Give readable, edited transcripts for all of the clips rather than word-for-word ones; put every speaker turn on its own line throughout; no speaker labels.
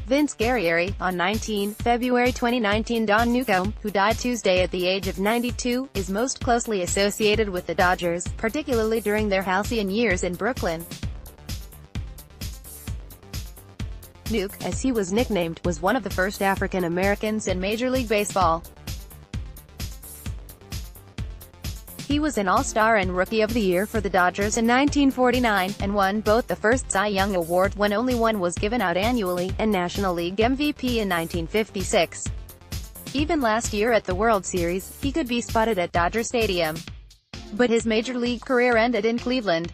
Vince Guerrieri. On 19 February 2019, Don Newcombe, who died Tuesday at the age of 92, is most closely associated with the Dodgers, particularly during their halcyon years in Brooklyn. Newk, as he was nicknamed, was one of the first African Americans in Major League Baseball. He was an All-Star and Rookie of the Year for the Dodgers in 1949, and won both the first Cy Young Award, when only one was given out annually, and National League MVP in 1956. Even last year at the World Series, he could be spotted at Dodger Stadium. But his Major League career ended in Cleveland.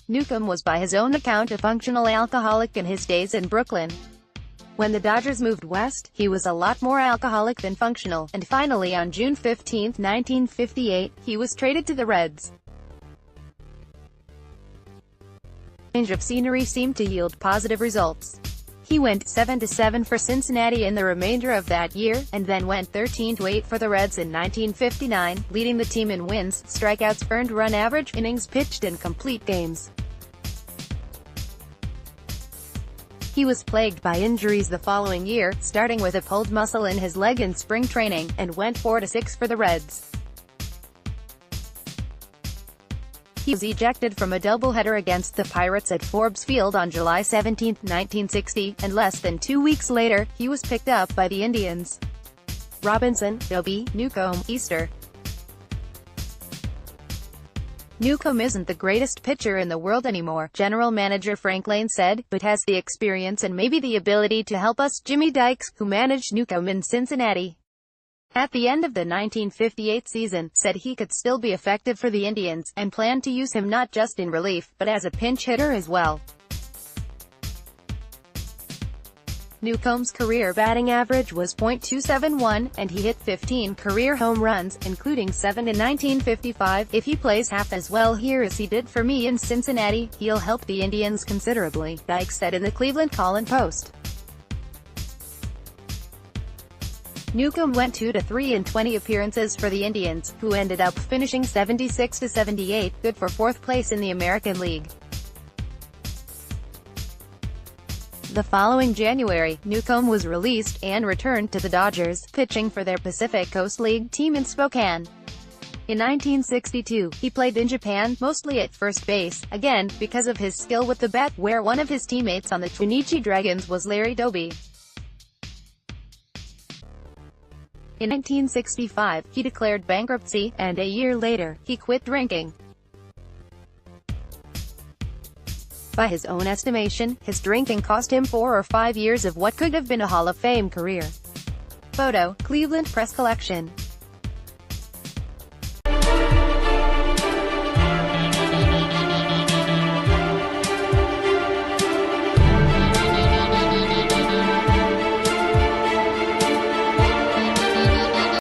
Newcombe was by his own account a functional alcoholic in his days in Brooklyn. When the Dodgers moved west, he was a lot more alcoholic than functional, and finally on June 15, 1958, he was traded to the Reds. Change of scenery seemed to yield positive results. He went 7-7 for Cincinnati in the remainder of that year, and then went 13-8 for the Reds in 1959, leading the team in wins, strikeouts, earned run average, innings pitched and complete games. He was plagued by injuries the following year, starting with a pulled muscle in his leg in spring training, and went 4-6 for the Reds. He was ejected from a doubleheader against the Pirates at Forbes Field on July 17, 1960, and less than 2 weeks later, he was picked up by the Indians. Robinson, Dobie, Newcombe, Easter. Newcombe isn't the greatest pitcher in the world anymore, General Manager Frank Lane said, but has the experience and maybe the ability to help us. Jimmy Dykes, who managed Newcombe in Cincinnati at the end of the 1958 season, said he could still be effective for the Indians, and planned to use him not just in relief, but as a pinch hitter as well. Newcombe's career batting average was .271, and he hit 15 career home runs, including 7 in 1955. If he plays half as well here as he did for me in Cincinnati, he'll help the Indians considerably, Dykes said in the Cleveland Call-and-Post. Newcombe went 2-3 in 20 appearances for the Indians, who ended up finishing 76-78, good for fourth place in the American League. The following January, Newcombe was released, and returned to the Dodgers, pitching for their Pacific Coast League team in Spokane. In 1962, he played in Japan, mostly at first base, again, because of his skill with the bat, where one of his teammates on the Chunichi Dragons was Larry Doby. In 1965, he declared bankruptcy, and a year later, he quit drinking. By his own estimation, his drinking cost him 4 or 5 years of what could have been a Hall of Fame career. Photo, Cleveland Press Collection.